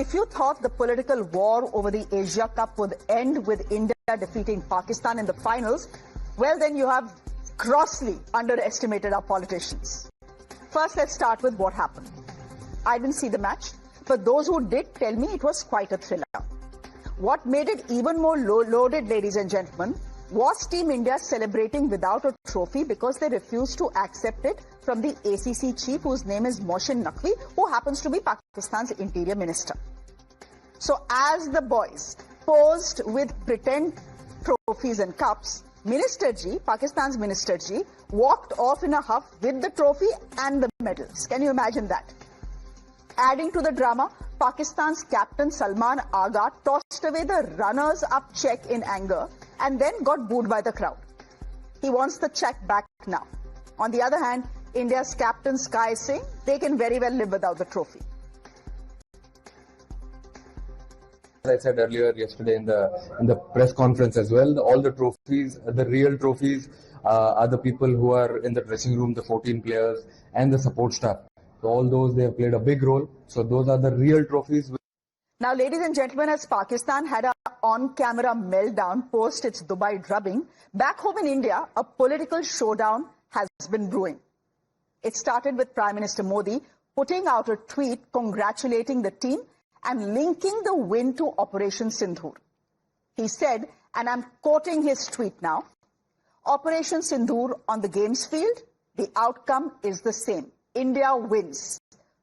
if you thought the political war over the Asia Cup would end with India defeating Pakistan in the finals, well, then you have grossly underestimated our politicians. First, let's start with what happened. I didn't see the match, but those who did tell me it was quite a thriller. What made it even more loaded, ladies and gentlemen, was Team India celebrating without a trophy because they refused to accept it from the ACC chief, whose name is Mohsin Naqvi, who happens to be Pakistan's interior minister. So as the boys posed with pretend trophies and cups, Minister Ji, Pakistan's Minister Ji, walked off in a huff with the trophy and the medals. Can you imagine that? Adding to the drama, Pakistan's captain Salman Agha tossed away the runners-up check in anger and then got booed by the crowd. He wants the check back now. On the other hand, India's captain Sky is saying they can very well live without the trophy. As I said earlier yesterday in the press conference as well, all the trophies, the real trophies, are the people who are in the dressing room, the 14 players and the support staff. So all those, they have played a big role. So those are the real trophies. Now, ladies and gentlemen, as Pakistan had an on-camera meltdown post its Dubai drubbing, back home in India, a political showdown has been brewing. It started with Prime Minister Modi putting out a tweet congratulating the team and linking the win to Operation Sindoor. He said, and I'm quoting his tweet now, Operation Sindoor on the games field, the outcome is the same. India wins.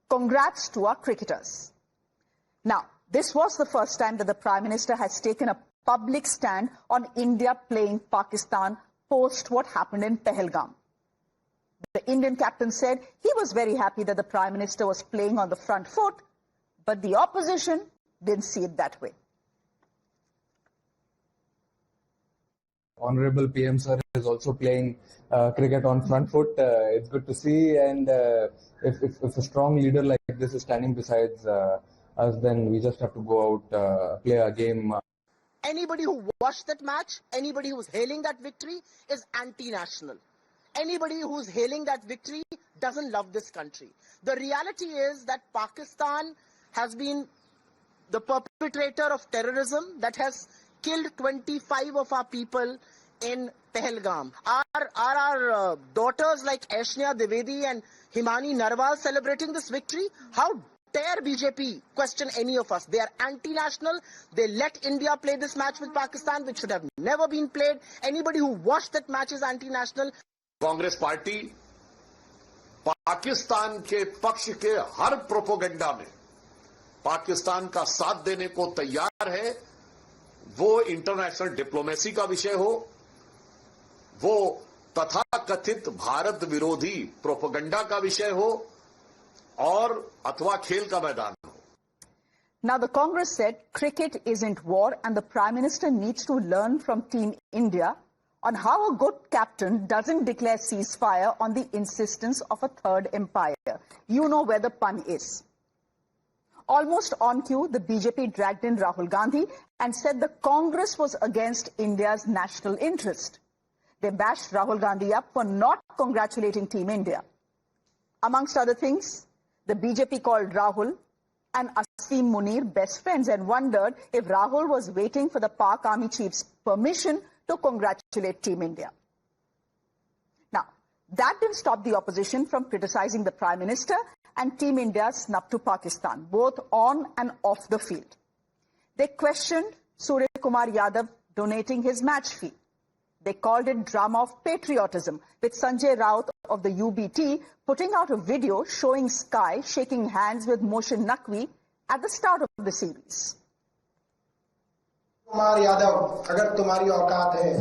Congrats to our cricketers. Now, this was the first time that the Prime Minister has taken a public stand on India playing Pakistan post what happened in Pahalgam. The Indian captain said he was very happy that the Prime Minister was playing on the front foot, but the opposition didn't see it that way. Honorable PM sir is also playing cricket on front foot. It's good to see, and if a strong leader like this is standing besides us, then we just have to go out, play our game. Anybody who watched that match, anybody who's hailing that victory is anti-national. Anybody who's hailing that victory doesn't love this country. The reality is that Pakistan has been the perpetrator of terrorism that has killed 25 of our people in Pahalgam. Are daughters like Aishnya Dwivedi and Himani Narwal celebrating this victory? How dare BJP question any of us? They are anti-national. They let India play this match with Pakistan, which should have never been played. Anybody who watched that match is anti-national. Congress party Pakistan के पक्ष के हर propaganda में पाकिस्तान का साथ देने को तैयार है। वो इंटरनेशनल डिप्लोमेसी का विषय हो, वो तथाकथित भारत विरोधी प्रोपोगंडा का विषय हो, और अथवा खेल का मैदान हो। Now the Congress said cricket isn't war and the Prime Minister needs to learn from Team India on how a good captain doesn't declare ceasefire on the insistence of a third empire. You know where the pun is. Almost on cue, the BJP dragged in Rahul Gandhi and said the Congress was against India's national interest. They bashed Rahul Gandhi up for not congratulating Team India. Amongst other things, the BJP called Rahul and Asim Munir best friends and wondered if Rahul was waiting for the Pak Army Chief's permission to congratulate Team India. Now, that didn't stop the opposition from criticizing the Prime Minister and Team India's snub to Pakistan, both on and off the field. They questioned Surya Kumar Yadav donating his match fee. They called it drama of patriotism, with Sanjay Raut of the UBT putting out a video showing Sky shaking hands with Mohsin Naqvi at the start of the series. Kumar Yadav, अगर तुम्हारी औकात है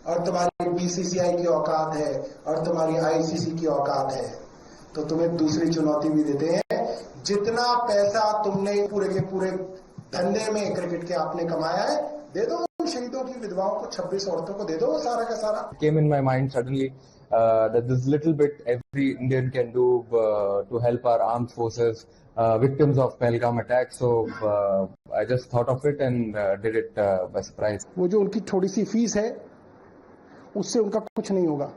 और तुम्हारी BCCI की औकात है और तुम्हारी आईसीसी की औकात है, तो तुम्हें दूसरी चुनौती भी देते हैं। जितना पैसा तुमने पूरे के पूरे धंधे में क्रिकेट के आपने कमाया है, दे दो शहीदों की विधवाओं को, 26 औरतों को दे दो सारा का सारा। Came in my mind suddenly that this little bit every Indian can do to help our armed forces, victims of Pahalgam attack. So I just thought of it and did it by surprise. वो जो उनकी थोड़ी सी fees है, उससे उनका कुछ नहीं होगा।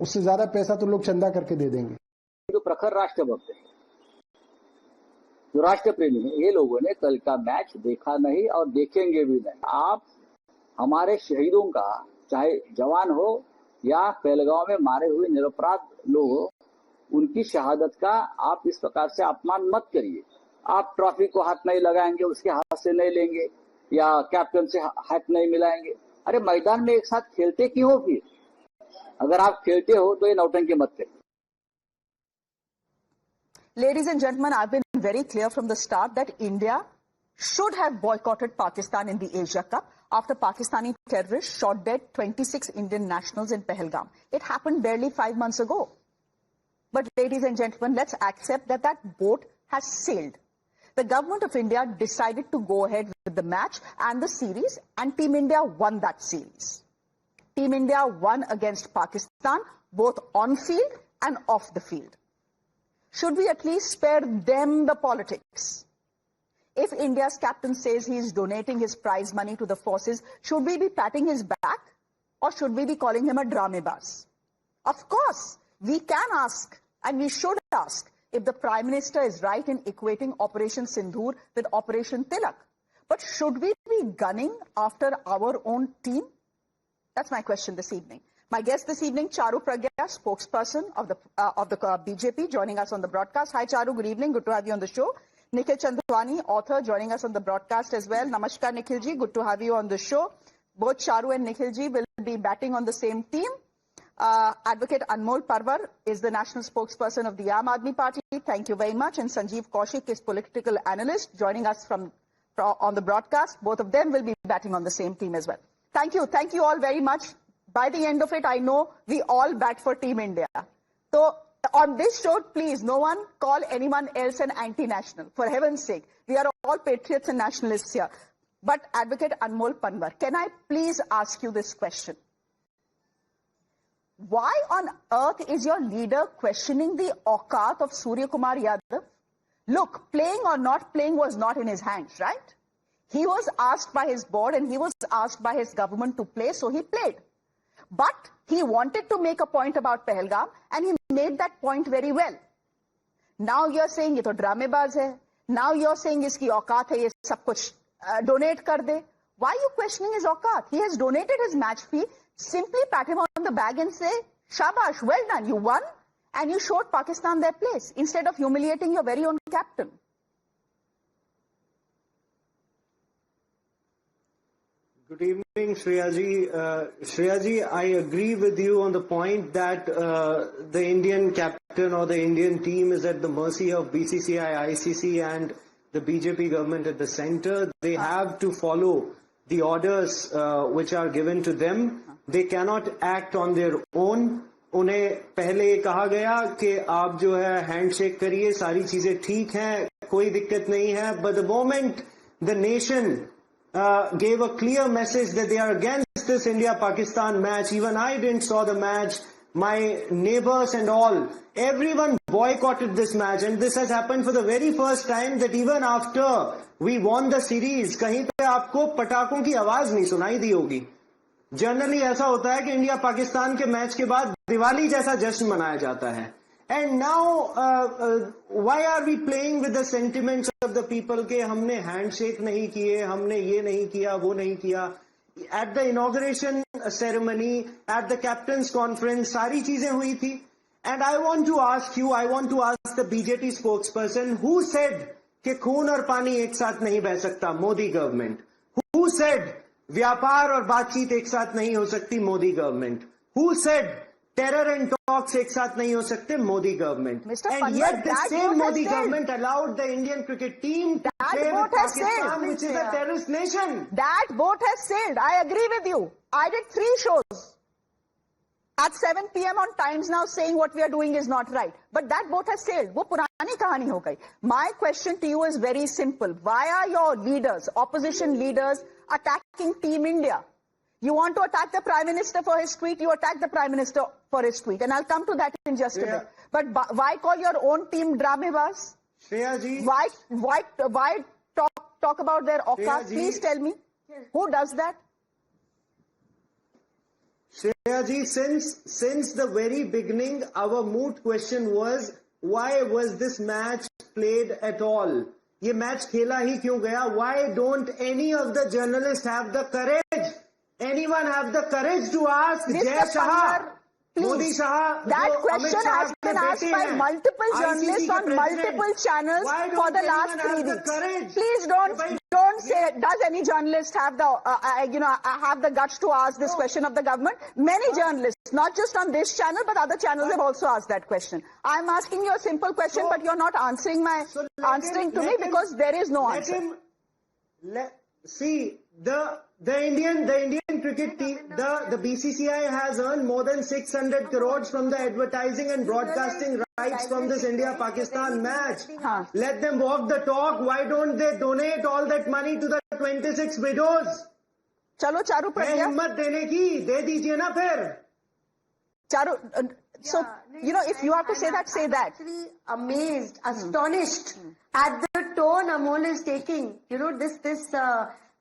उससे ज्यादा पैसा तो लोग चंदा करके दे देंगे। जो प्रखर राष्ट्रभक्त है, जो राष्ट्र प्रेमी है, ये लोगों ने कल का मैच देखा नहीं और देखेंगे भी नहीं। आप हमारे शहीदों का, चाहे जवान हो या पहलगांव में मारे हुए निरपराध लोग हो, उनकी शहादत का आप इस प्रकार से अपमान मत करिए। आप ट्रॉफी को हाथ नहीं लगाएंगे, उसके हाथ से नहीं लेंगे या कैप्टन से हाथ नहीं मिलाएंगे। अरे मैदान में एक साथ खेलते क्यों हो? फिर अगर आप खेलते हो तो ये नौटंकी मत करिए। Ladies and gentlemen, I've been very clear from the start that India should have boycotted Pakistan in the Asia Cup after Pakistani terrorists shot dead 26 Indian nationals in Pahalgam. It happened barely 5 months ago. But ladies and gentlemen, let's accept that that boat has sailed. The government of India decided to go ahead with the match and the series, and Team India won that series. Team India won against Pakistan, both on field and off the field. Should we at least spare them the politics? If India's captain says he is donating his prize money to the forces, should we be patting his back or should we be calling him a dramebaz? Of course, we can ask and we should ask if the Prime Minister is right in equating Operation Sindoor with Operation Tilak. But should we be gunning after our own team? That's my question this evening. My guest this evening, Charu Pragya, spokesperson of the BJP, joining us on the broadcast. Hi, Charu. Good evening. Good to have you on the show. Nikhil Chandwani, author, joining us on the broadcast as well. Namaskar, Nikhil ji. Good to have you on the show. Both Charu and Nikhil ji will be batting on the same team. Advocate Anmol Parwar is the national spokesperson of the Aam Aadmi Party. Thank you very much. And Sanjeev Kaushik is political analyst, joining us on the broadcast. Both of them will be batting on the same team as well. Thank you. Thank you all very much. By the end of it, I know we all bat for Team India. So on this show, please, no one call anyone else an anti-national. For heaven's sake, we are all patriots and nationalists here. But Advocate Anmol Parwar, can I please ask you this question? Why on earth is your leader questioning the auqat of Surya Kumar Yadav? Look, playing or not playing was not in his hands, right? He was asked by his board and he was asked by his government to play, so he played. But he wanted to make a point about Pahalgam and he made that point very well. Now you're saying ये तो ड्रामेबाज है. Now you're saying इसकी औकात है ये सब कुछ donate कर दे. Why are you questioning his औकात? He has donated his match fee. Simply pat him on the back and say, Shabash, well done, you won and you showed Pakistan their place instead of humiliating your very own captain. Good evening, Shreyaji. Shreyaji, I agree with you on the point that the Indian captain or the Indian team is at the mercy of BCCI, ICC and the BJP government at the center. They have to follow the orders which are given to them. They cannot act on their own. उन्हें पहले कहा गया कि आप जो है handshake करिए, सारी चीजें ठीक हैं, कोई दिक्कत नहीं है. But the moment the nation gave a clear message that they are against this India-Pakistan match. Even I didn't saw the match. My neighbors and all, everyone boycotted this match. And this has happened for the very first time that even after we won the series, कहीं पे आपको पटाखों की आवाज नहीं सुनाई दी होगी. Generally ऐसा होता है कि इंडिया पाकिस्तान के मैच के बाद दिवाली जैसा जश्न मनाया जाता है. And now, why are we playing with the sentiments of the people के हमने handshake नहीं किए, हमने ये नहीं किया, वो नहीं किया. At the inauguration ceremony, at the captain's conference, सारी चीजें हुई थी. And I want to ask you, I want to ask the BJP spokesperson, who said कि खून और पानी एक साथ नहीं बह सकता? मोदी गवर्नमेंट. Who said व्यापार और बातचीत एक साथ नहीं हो सकती? Modi government. Who said terror and talks एक साथ नहीं हो सकते? Modi government. And yet the same Modi government allowed the Indian cricket team to play with Pakistan, which is a terrorist nation. That boat has sailed. I agree with you. I did 3 shows at 7 p.m. on Times Now saying what we are doing is not right. But that boat has sailed. वो पुरानी कहानी हो गई. My question to you is very simple. Why are your leaders, opposition leaders, attacking Team India? You want to attack the Prime Minister for his tweet, you attack the Prime Minister for his tweet. And I'll come to that in just a bit. But why call your own team dramebaz? Shreya ji. Why talk about their auqat? Please tell me. Who does that? Shreya ji, since the very beginning, our moot question was, why was this match played at all? ये match खेला ही क्यों गया? Why don't any of the journalists have the courage? Anyone have the courage to ask Jay Shah, Modi Shah? That question has been asked by multiple journalists on multiple channels for the last 3 weeks. Please don't say, does any journalist have the guts to ask this question of the government? Many journalists, not just on this channel, but other channels have also asked that question. I'm asking you a simple question, but you're not answering to me because there is no answer. See, the Indian cricket team, the BCCI has earned more than 600 crores from the advertising and broadcasting rights from this India-Pakistan match. Let them walk the talk. Why don't they donate all that money to the 26 widows? चलो चारू प्रज्ञा, हिम्मत देने की दे दीजिए ना फिर. Charu, so, if you have to say that, say that. Actually amazed, astonished at the tone Amol is taking. This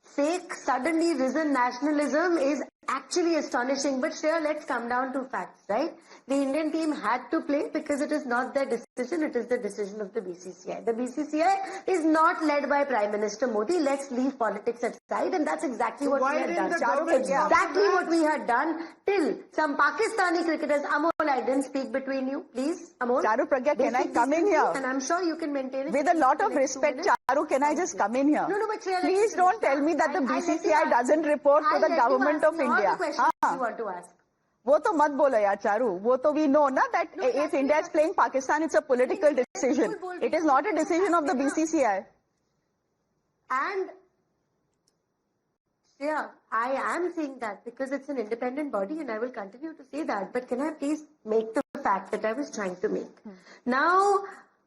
fake, suddenly risen nationalism is actually astonishing. But Shreya, let's come down to facts, right? The Indian team had to play because it is not their decision, it is the decision of the BCCI. The BCCI is not led by Prime Minister Modi. Let's leave politics aside, and that's exactly what we had done. Exactly what we had done till some Pakistani cricketers. Amol, I didn't speak between you, please. Amol. Charu Pragya, can I come in here? And I'm sure you can maintain it. With a lot of respect, Charu, can I just come in here? No, but Shreya, please don't tell me that the BCCI doesn't report to the government of India. All the questions you want to ask. वो तो मत बोलो यार चारू, वो तो we know ना that if India is playing Pakistan, it's a political decision. It is not a decision of the BCCI. And yeah, I am saying that because it's an independent body and I will continue to say that. But can I please make the fact that I was trying to make? Now,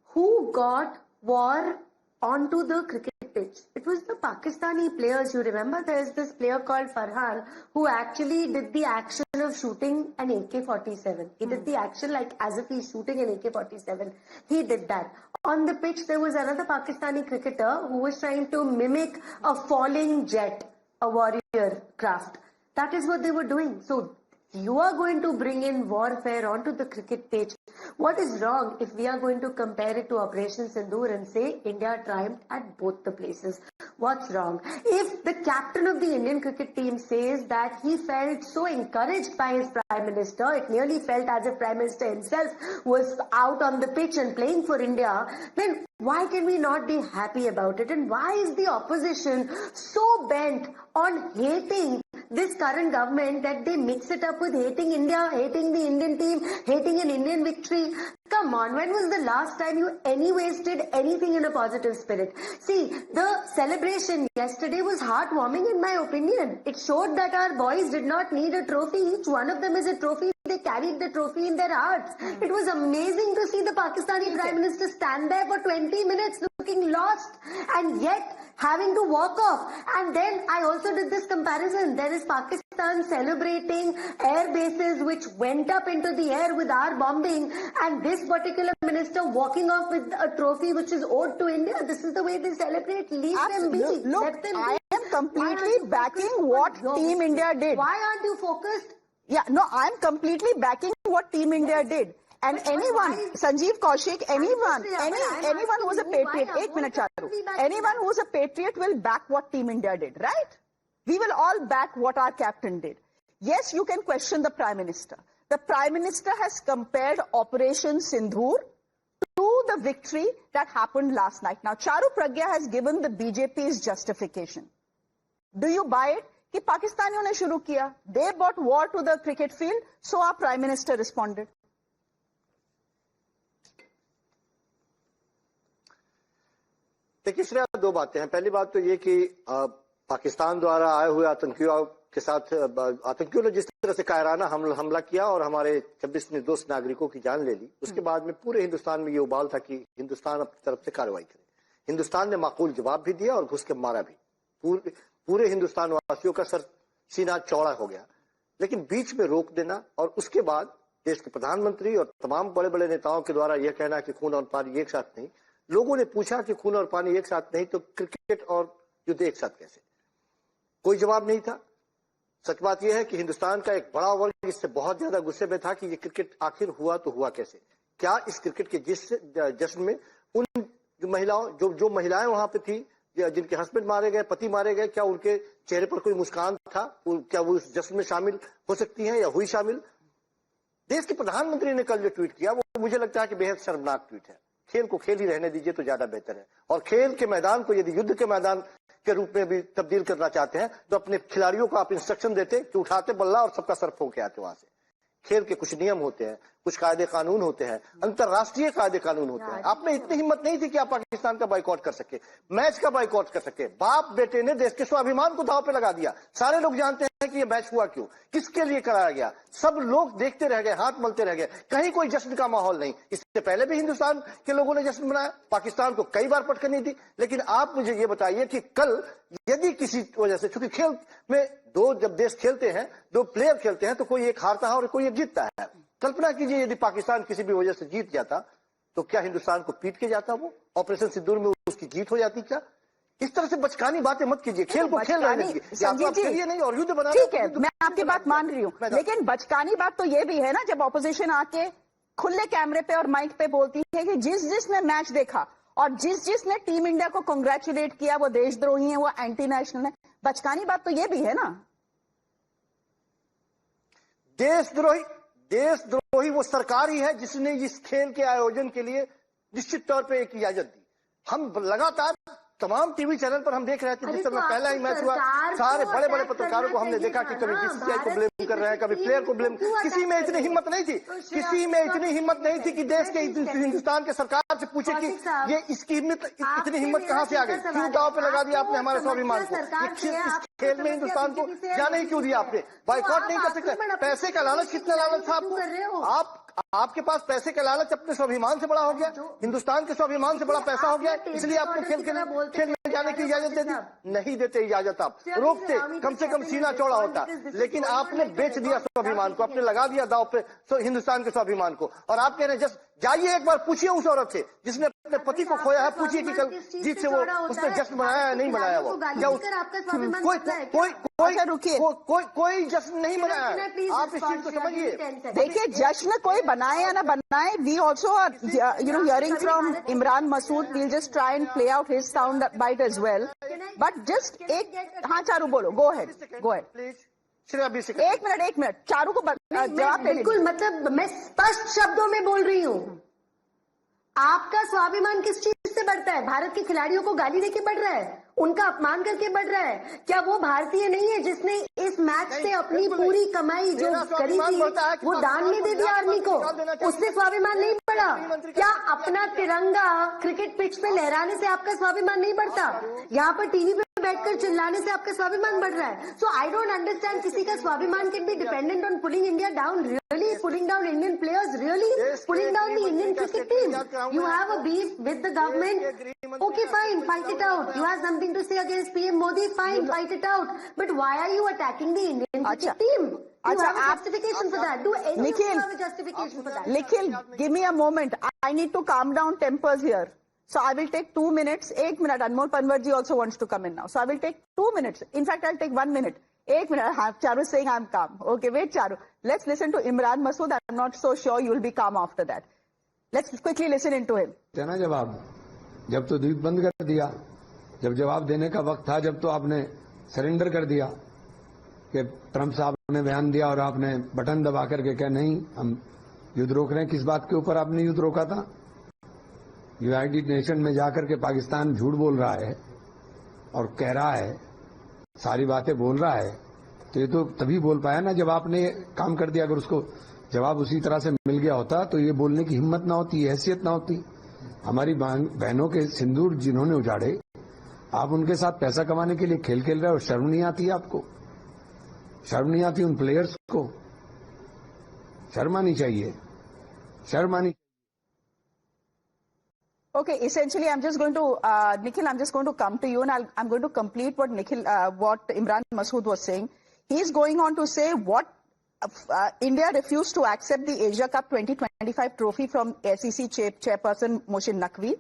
who got war onto the cricket pitch? It was the Pakistani players. You remember there's this player called Farhan who actually did the action of shooting an AK-47. He did the action like as if he's shooting an AK-47. He did that. On the pitch, there was another Pakistani cricketer who was trying to mimic a falling jet, a warrior craft. That is what they were doing. So you are going to bring in warfare onto the cricket pitch. What is wrong if we are going to compare it to Operation Sindoor and say India triumphed at both the places? What's wrong? If the captain of the Indian cricket team says that he felt so encouraged by his Prime Minister, it nearly felt as if Prime Minister himself was out on the pitch and playing for India, then why can we not be happy about it? And why is the opposition so bent on hating this current government that they mix it up with hating India, hating the Indian team, hating an Indian victory? Come on, when was the last time you anyways did anything in a positive spirit? See, the celebration yesterday was heartwarming in my opinion. It showed that our boys did not need a trophy. Each one of them is a trophy. They carried the trophy in their hearts. It was amazing to see the Pakistani Prime Minister stand there for 20 minutes looking lost and yet having to walk off. And then I also did this comparison. There is Pakistan celebrating air bases which went up into the air with our bombing, and this particular minister walking off with a trophy which is owed to India. This is the way they celebrate. Leave them be. Look, let them I be. am completely backing what Team India did. Why aren't you focused? Yeah, no, I'm completely backing what Team India did. And anyone, Sanjeev Kaushik, anyone who's a patriot, 1 minute, Charu, anyone who's a patriot will back what Team India did, right? We will all back what our captain did. Yes, you can question the Prime Minister. The Prime Minister has compared Operation Sindoor to the victory that happened last night. Now, Charu Pragya has given the BJP's justification. Do you buy it? कि पाकिस्तानियों ने शुरू किया. They brought war to the cricket field, so our Prime Minister responded. देखिए श्रेया, दो बातें हैं. पहली बात तो ये कि पाकिस्तान द्वारा आए हुए आतंकियों के साथ आतंकियों ने जिस तरह से कायराना हमला किया और हमारे 26 निर्दोष नागरिकों की जान ले ली, उसके बाद में पूरे हिंदुस्तान में ये उबाल था कि हिंदुस्तान अपनी तरफ से कार्रवाई करे. हिंदुस्तान ने माकूल जवाब भी दिया और घुस के मारा भी. पूरे हिंदुस्तान वासियों का सीना चौड़ा हो गया. लेकिन बीच में रोक देना और उसके बाद देश के प्रधानमंत्री और तमाम बड़े बड़े नेताओं के द्वारा यह कहना कि खून और पानी एक साथ नहीं. लोगों ने पूछा कि खून और पानी एक साथ नहीं तो क्रिकेट और युद्ध एक साथ कैसे? कोई जवाब नहीं था. सच बात यह है कि हिंदुस्तान का एक बड़ा वर्ग इससे बहुत ज्यादा गुस्से में था कि ये क्रिकेट आखिर हुआ तो हुआ कैसे. क्या इस क्रिकेट के जश्न में उन जो महिलाएं वहां पे थी, जिनके हस्बैंड मारे गए, पति मारे गए, क्या उनके चेहरे पर कोई मुस्कान था? क्या वो इस जश्न में शामिल हो सकती हैं या हुई शामिल? देश के प्रधानमंत्री ने कल जो ट्वीट किया वो मुझे लगता है कि बेहद शर्मनाक ट्वीट है। खेल को खेल ही रहने दीजिए तो ज्यादा बेहतर है। और खेल के मैदान को यदि युद्ध के मैदान के रूप में भी तब्दील करना चाहते हैं तो अपने खिलाड़ियों को आप इंस्ट्रक्शन देते कि उठाते बल्ला और सबका सर फोड़ के आते वहां से। खेल के कुछ नियम होते हैं, कुछ कायदे कानून होते हैं, अंतरराष्ट्रीय कायदे कानून होते हैं। आप में इतनी हिम्मत नहीं थी कि आप पाकिस्तान का बाइकआउट कर सके, मैच का बाइकआउट कर सके। बाप बेटे ने देश के स्वाभिमान को दांव पे लगा दिया। सारे लोग जानते हैं कि ये मैच हुआ क्यों, किसके लिए कराया गया। सब लोग देखते रह गए, हाथ मलते रह गए, कहीं कोई जश्न का माहौल नहीं। इससे पहले भी हिंदुस्तान के लोगों ने जश्न मनाया, पाकिस्तान को कई बार पटकनी दी। लेकिन आप मुझे ये बताइए कि कल यदि किसी वजह से, चूंकि खेल में जब देश खेलते हैं, दो प्लेयर खेलते हैं, तो कोई एक हारता है और कोई एक जीतता है। कल्पना कीजिए यदि पाकिस्तान किसी भी वजह से जीत जाता तो क्या हिंदुस्तान को पीट के जाता? वो ऑपरेशन सिंदूर में उसकी जीत हो जाती क्या? इस तरह से बचकानी बातें मत कीजिए। खेल को खेल रहने दीजिए, या तो आप खेलिए नहीं और युद्ध बना। ठीक है, मैं आपकी बात मान रही हूँ, लेकिन बचकानी बात तो ये भी है ना जब ऑपोजिशन आके खुले कैमरे पे और माइक पे बोलती है कि जिसने मैच देखा और जिसने टीम इंडिया को कांग्रेचुलेट किया वो देशद्रोही है, वो एंटी नेशनल है। बचकानी बात तो ये भी है ना। देशद्रोही वो सरकार ही है जिसने इस खेल के आयोजन के लिए निश्चित तौर पे एक इजाजत दी। हम लगातार तमाम टीवी चैनल पर हम देख रहे थे, जिस समय पहला ही मैच हुआ, सारे बड़े बड़े पत्रकारों को हमने देखा कि कभी बीसीसीआई को ब्लेम कर रहे हैं, कभी प्लेयर को ब्लेम। किसी में इतनी हिम्मत नहीं थी, कि देश के हिंदुस्तान के सरकार से पूछे कि ये इसकी इतनी हिम्मत कहां से आ गई, क्यों दांव पे लगा दिया आपने हमारे स्वाभिमान को? इस खेल में हिंदुस्तान को जाने ही क्यों दिया आपने? बाइकआउट नहीं कर सकते। पैसे का लालच, कितना लालच था आपको? आपके पास पैसे का लालच अपने स्वाभिमान से बड़ा हो गया, हिंदुस्तान के स्वाभिमान से बड़ा पैसा हो गया, इसलिए आपको खेल में जाने की इजाजत दे दी? नहीं देते इजाजत, आप रोकते, कम से कम सीना चौड़ा होता। लेकिन आपने बेच दिया स्वाभिमान को, आपने लगा दिया दांव पे हिंदुस्तान के स्वाभिमान को। और आप कह रहे हैं जाइए एक बार पूछिए उस औरत से जिसने अपने पति को खोया है, पूछिए कि कल जीत से वो उसने जश्न मनाया है नहीं मनाया? वो कोई जश्न नहीं मनाया है। आप इस चीज को समझिए। देखिए, जश्न कोई बनाए या ना बनाए, we also are hearing from Imran Masood, we'll just try and play out his sound bite as well, but just एक, हाँ चारू बोलो, गो अहेड प्लीज। एक मिनट चारू को जवाब दे। बिल्कुल, मतलब मैं स्पष्ट शब्दों में बोल रही हूँ। आपका स्वाभिमान किस चीज से बढ़ता है? भारत के खिलाड़ियों को गाली देके बढ़ रहा है, उनका अपमान करके बढ़ रहा है? क्या वो भारतीय नहीं है जिसने इस मैच से अपनी पूरी कमाई जो करी थी वो दान में दे दिया आर्मी को? उससे स्वाभिमान नहीं बढ़ा? क्या अपना तिरंगा क्रिकेट पिच पे लहराने से आपका स्वाभिमान नहीं बढ़ता? यहाँ पर टीवी पे बैठकर चिल्लाने से आपका स्वाभिमान बढ़ रहा है? सो आई डोंट अंडरस्टैंड, किसी का स्वाभिमान can be dependent on pulling India down, really pulling down Indian players, really pulling down the Indian cricket team. You have a beef with the government, okay fine, fight it out. You have something to say against PM Modi, fine, fight it out. But why are you attacking the Indian cricket team? You have a justification for that. Do any of you have a justification for that? Nikhil, give me a moment. I need to calm down tempers here. So I will take 2 minutes. 1 minute. Anmol Panwarji also wants to come in now. So I will take 2 minutes. In fact, I'll take 1 minute. 1 minute. Charu is saying I'm calm. Okay, wait, Charu. Let's listen to Imran Masood. I'm not so sure you will be calm after that. Let's quickly listen into him. देना जवाब, जब तो द्वीप बंद कर दिया, जब जवाब देने का वक्त था, जब तो आपने सरेंडर कर दिया कि ट्रंप साहब ने बयान दिया और आपने बटन दबा करके कहा नहीं हम युद्ध रोक रहे हैं। किस बात के ऊपर आपने युद्ध रोका था? यूनाइटेड नेशन में जाकर के पाकिस्तान झूठ बोल रहा है और कह रहा है, सारी बातें बोल रहा है, तो ये तो तभी बोल पाया ना जब आपने काम कर दिया। अगर उसको जवाब उसी तरह से मिल गया होता तो ये बोलने की हिम्मत ना होती, हैसियत ना होती। हमारी बहनों के सिंदूर जिन्होंने उजाड़े, आप उनके साथ पैसा कमाने के लिए खेल खेल रहे हो। शर्म नहीं आती आपको? शर्म नहीं आती उन प्लेयर्स को? शर्म आनी चाहिए, शर्म आनी। Okay, essentially, I'm just going to, Nikhil, I'm just going to come to you and I'm going to complete what what Imran Masood was saying. He's going on to say what India refused to accept the Asia Cup 2025 trophy from SEC chairperson Moshin Naqvi.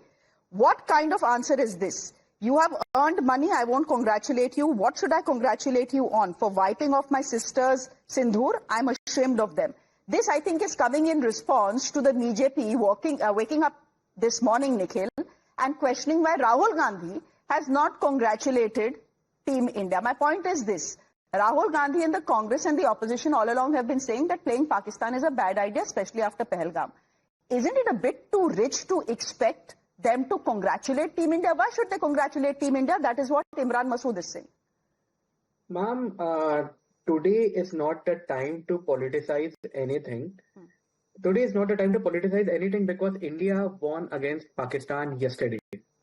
What kind of answer is this? You have earned money, I won't congratulate you. What should I congratulate you on? For wiping off my sister's sindoor? I'm ashamed of them. This, I think, is coming in response to the BJP waking up this morning, Nikhil, and questioning why Rahul Gandhi has not congratulated Team India. My point is this. Rahul Gandhi and the Congress and the opposition all along have been saying that playing Pakistan is a bad idea, especially after Pahalgam. Isn't it a bit too rich to expect them to congratulate Team India? Why should they congratulate Team India? That is what Imran Masood is saying. Ma'am, today is not the time to politicize anything. Today is not the time to politicize anything because India won against Pakistan yesterday.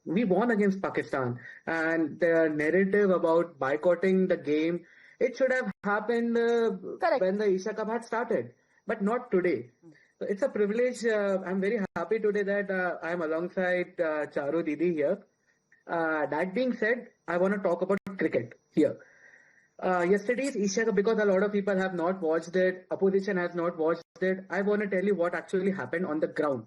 We won against Pakistan, and the narrative about boycotting the game, it should have happened when the Asia Cup had started, but not today. So it's a privilege. I'm very happy today that I'm alongside Charu Didi here. That being said, I want to talk about cricket here. Yesterday's Asia Cup, because a lot of people have not watched it, opposition has not watched it, I want to tell you what actually happened on the ground.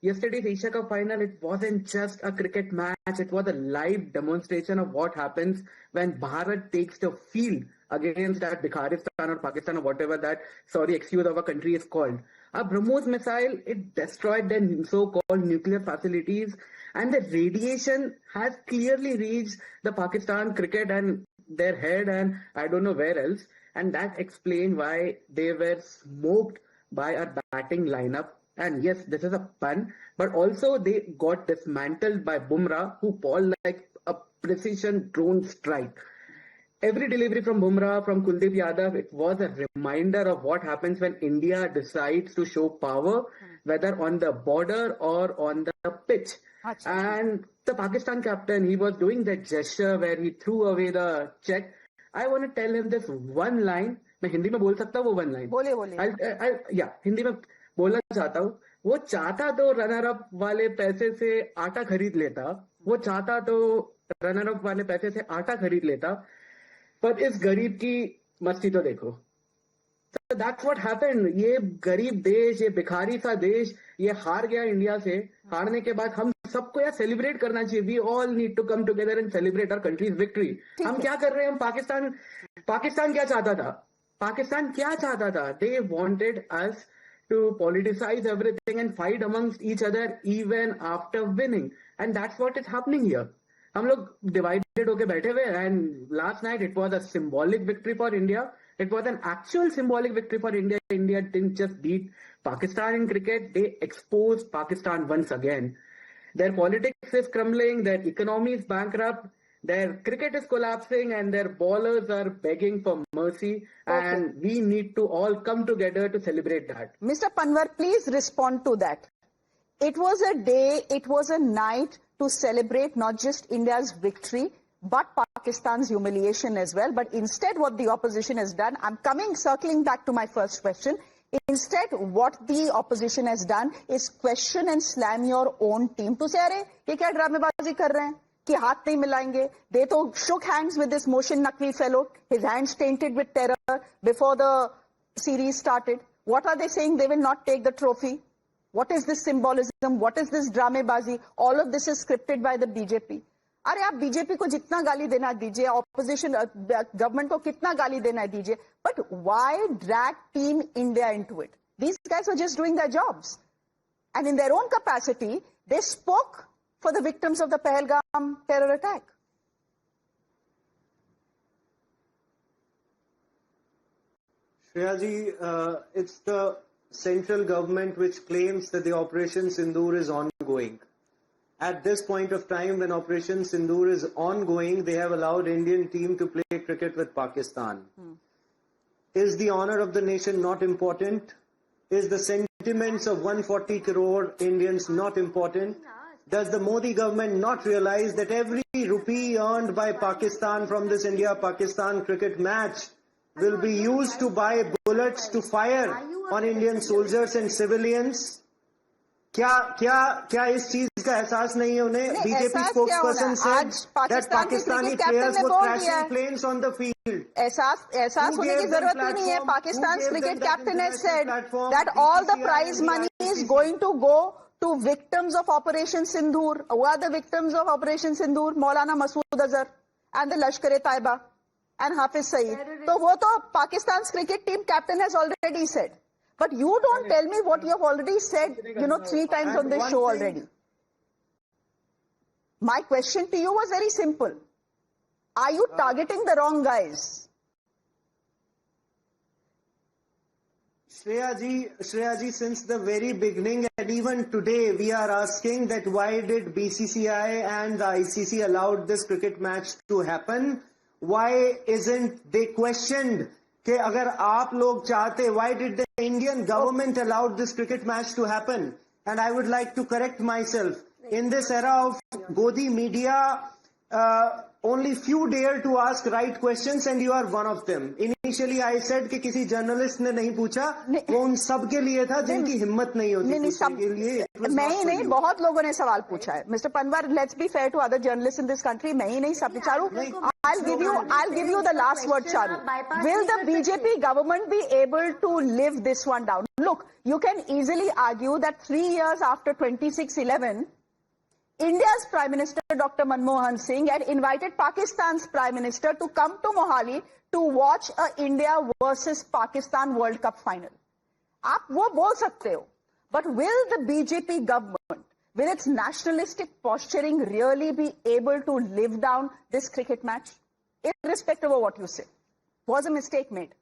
Yesterday's Asia Cup final, it wasn't just a cricket match, it was a live demonstration of what happens when Bharat takes the field against that Bikharistan or Pakistan or whatever that, excuse of a country is called. A BrahMos missile, it destroyed their so-called nuclear facilities, and the radiation has clearly reached the Pakistan cricket and their head and I don't know where else, and that explained why they were smoked by our batting lineup. And yes, this is a pun, but also they got dismantled by Bumrah, who bowled like a precision drone strike. Every delivery from Bumrah, from Kuldeep Yadav, it was a reminder of what happens when India decides to show power, whether on the border or on the pitch. And the Pakistan captain, he was doing that gesture where he threw away the check. I want to tell him this one line. मैं हिंदी में बोल सकता हूँ वो one line. बोलिए. हिंदी में बोलना चाहता हूँ. वो चाहता तो रनर अप वाले पैसे से आटा खरीद लेता. वो चाहता तो रनर अप वाले पैसे से आटा खरीद लेता. पर इस गरीब की मस्ती तो देखो. So that's what happened. ये गरीब देश, ये भिखारी सा देश, ये हार गया इंडिया से. हारने के बाद हम सबको यार सेलिब्रेट करना चाहिए. We all need to come together and celebrate our country's victory. हम क्या कर रहे हैं? हम पाकिस्तान क्या चाहता था? पाकिस्तान क्या चाहता था? They wanted us to politicize everything and fight amongst each other even after winning. And that's what is happening here. हम लोग divided होके बैठे हुए, and last night it was a symbolic victory for India. It was an actual symbolic victory for India. India didn't just beat Pakistan in cricket, they exposed Pakistan once again. Their politics is crumbling, their economy is bankrupt, their cricket is collapsing, and their bowlers are begging for mercy. Okay. And we need to all come together to celebrate that. Mr. Panwar, please respond to that. It was a day, it was a night to celebrate not just India's victory, but Pakistan's humiliation as well. But instead, what the opposition has done, circling back to my first question, instead, what the opposition has done is question and slam your own team. To say, "Arey, ye kya dramabazi kar rahe hain? Ki haath nahi milayenge." They to shook hands with this Mohsin Naqvi fellow, his hands tainted with terror before the series started. What are they saying? They will not take the trophy. What is this symbolism? What is this dramabazi? All of this is scripted by the BJP. अरे आप BJP को जितना गाली देना दीजिए, opposition government को कितना गाली देना दीजिए, but why drag team India into it? These guys were just doing their jobs, and in their own capacity they spoke for the victims of the Pahalgam terror attack. Shreya ji, it's the central government which claims that the Operation Sindoor is ongoing. At this point of time, when Operation Sindoor is ongoing, they have allowed Indian team to play cricket with Pakistan. Is the honor of the nation not important? Is the sentiments of 140 crore Indians not important? Does the Modi government not realize that every rupee earned by Pakistan from this India-Pakistan cricket match will be used to buy bullets to fire on Indian soldiers and civilians? क्या इस चीज का एहसास नहीं है उन्हें? BJP spokesperson said that Pakistani players were crashing planes on the field. एहसास होने की जरूरत ही नहीं है. Pakistan's cricket captain has said that all the prize money is going to go to victims of Operation Sindoor. Who are the victims of Operation Sindoor? Maulana Masood Azhar and the Lashkar-e-Taiba and Hafiz Saeed. So वो तो Pakistan's cricket team captain has already said. But you don't tell me what you have already said, 3 times on this show already. My question to you was very simple. Are you targeting the wrong guys? Shreya ji, since the very beginning and even today, we are asking that why did BCCI and the ICC allowed this cricket match to happen? Why isn't they questioned? कि अगर आप लोग चाहते, why did the Indian government allowed this cricket match to happen? And I would like to correct myself. In this era of Godi media, only few dare to ask right questions and you are one of them. Initially I said कि किसी journalist ने नहीं पूछा, वो उन सब के लिए था जिनकी हिम्मत नहीं होती पूछने के लिए. मैं ही नहीं, बहुत लोगों ने सवाल पूछा है. Mr. Panwar, let's be fair to other journalists in this country. मैं ही नहीं, सब. Charu, I'll give you the last word, Charu. Will the BJP government be able to live this one down? Look, you can easily argue that 3 years after 26/11, India's Prime Minister Dr. Manmohan Singh had invited Pakistan's Prime Minister to come to Mohali to watch a India versus Pakistan World Cup final. आप वो बोल सकते हो, but will the BJP government, with its nationalistic posturing, really be able to live down this cricket match? Irrespective of what you say, was a mistake made?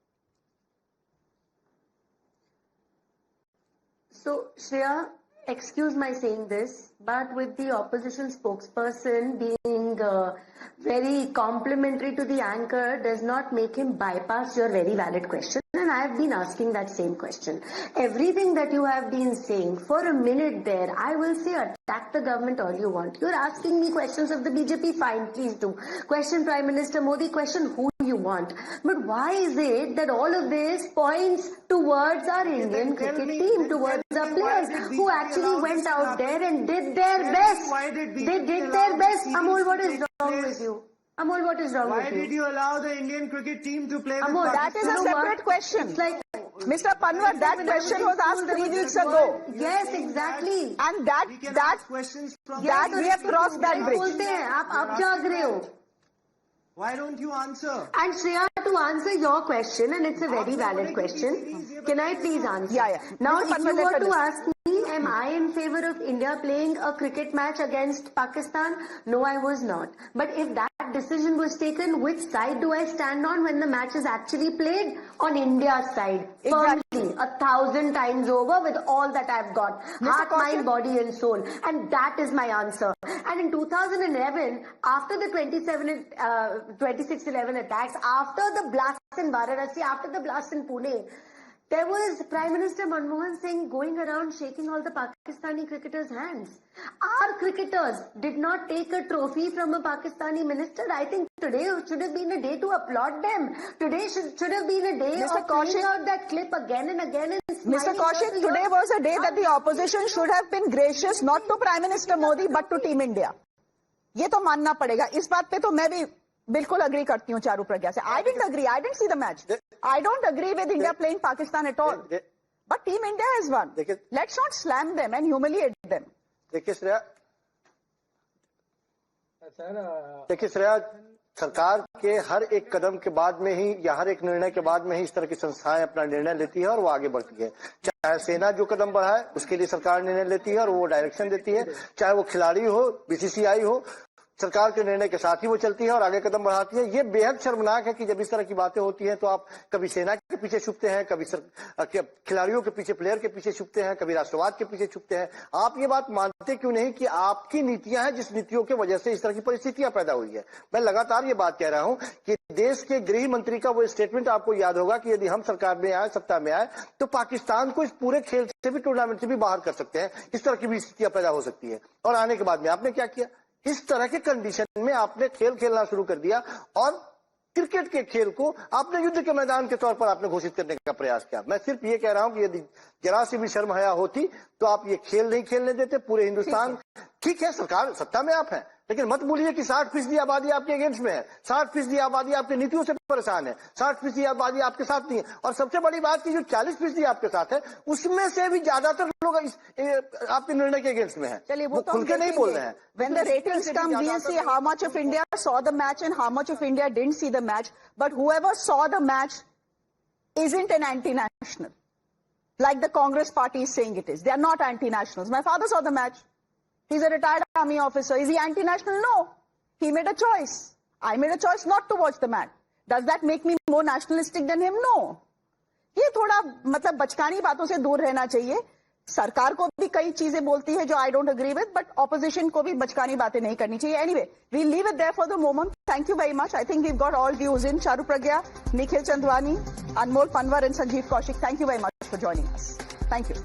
So, Shreya, excuse my saying this, but with the opposition spokesperson being very complimentary to the anchor does not make him bypass your very valid question. And I have been asking that same question. Everything that you have been saying for a minute there, I will say attack the government all you want. You're asking me questions of the BJP, fine, please do. Question Prime Minister Modi, question who you want. But why is it that all of this points towards our Indian cricket team, towards our players who actually went out there and did their best? They did their best. Amol, what is wrong with you? Amol, what is wrong with you? Why did you allow the Indian cricket team to play Amol, with that is a separate question. It's like, Mr. Panwar, that question was asked 3 weeks ago. Yes, exactly. And that we have crossed that bridge. बोलते हैं, आप अब जाग रहे हो. Why don't you answer? And Shreya, to answer your question, and it's a very valid question, can I please answer? Yeah. Now, Mr. if you Panwar, were to ask me, am I in favor of India playing a cricket match against Pakistan? No, I was not. But if that decision was taken, which side do I stand on when the match is actually played? On India's side. Exactly. Firmly, 1,000 times over with all that I've got. Heart, mind, body and soul. And that is my answer. And in 2011, after the 26/11 attacks, after the blast in Varanasi, after the blast in Pune, there was Prime Minister Manmohan Singh going around shaking all the Pakistani cricketers' hands. Our cricketers did not take a trophy from a Pakistani minister. I think today should have been a day to applaud them. Today should have been a day of playing out that clip again and again. And Mr. Kaushik, today was a day that the opposition should have been gracious, not to Prime Minister Modi, but to Team India. ये तो मानना पड़ेगा. इस बात पे तो मैं भी बिल्कुल agree करती हूँ चारू प्रज्ञा से. I didn't agree. I didn't see the match. I don't agree with India playing Pakistan at all. But Team India has won. Let's not slam them and humiliate them. देखिए श्रेया, सरकार के हर एक कदम के बाद में ही या हर एक निर्णय के बाद में ही इस तरह की संस्थाएं अपना निर्णय लेती है और वो आगे बढ़ती है. चाहे सेना जो कदम बढ़ाए उसके लिए सरकार निर्णय लेती है और वो डायरेक्शन देती है. चाहे वो खिलाड़ी हो, बीसीसीआई हो, सरकार के निर्णय के साथ ही वो चलती है और आगे कदम बढ़ाती है. ये बेहद शर्मनाक है कि जब इस तरह की बातें होती हैं तो आप कभी सेना के पीछे छुपते हैं, कभी खिलाड़ियों के पीछे, प्लेयर के पीछे छुपते हैं, कभी राष्ट्रवाद के पीछे छुपते हैं. आप ये बात मानते क्यों नहीं कि आपकी नीतियां हैं जिस नीतियों की वजह से इस तरह की परिस्थितियां पैदा हुई है. मैं लगातार ये बात कह रहा हूं कि देश के गृह मंत्री का वो स्टेटमेंट आपको याद होगा कि यदि हम सरकार में आए, सत्ता में आए, तो पाकिस्तान को इस पूरे खेल से भी, टूर्नामेंट से भी बाहर कर सकते हैं. इस तरह की भी स्थितियां पैदा हो सकती है. और आने के बाद में आपने क्या किया? इस तरह के कंडीशन में आपने खेल खेलना शुरू कर दिया और क्रिकेट के खेल को आपने युद्ध के मैदान के तौर पर आपने घोषित करने का प्रयास किया. मैं सिर्फ ये कह रहा हूं कि यदि जरा सी भी शर्म हया होती तो आप ये खेल नहीं खेलने देते. पूरे हिंदुस्तान, ठीक है सरकार सत्ता में आप हैं, लेकिन मत भूलिए कि 60% आबादी आपके अगेंस्ट में है. 60% आबादी आपकी नीतियों से परेशान है. 60% आबादी आपके साथ नहीं है. और सबसे बड़ी बात की जो 40% आपके साथ है, उसमें से भी ज्यादातर लोग आपके निर्णय के अगेंस्ट में है. चलिए वो तो खुल के नहीं बोल रहे हैं. When the ratings come, we'll see how much of India saw the match and how much of India didn't see the match. But whoever saw the match isn't an anti-national, like the Congress party is saying it is. They are not anti-nationals. My father saw the match. He's a retired army officer. Is he anti-national? No. He made a choice. I made a choice not to watch the match. Does that make me more nationalistic than him? No. ये थोड़ा मतलब बचकानी बातों से दूर रहना चाहिए. सरकार को भी कई चीजें बोलती है जो I don't agree with, but opposition को भी बचकानी बातें नहीं करनी चाहिए. Anyway, we'll leave it there for the moment. Thank you very much. I think we've got all views in. Charu Pragya, Nikhil Chandwani, Anmol Panwar and Sanjeev Kaushik. Thank you very much for joining us. Thank you.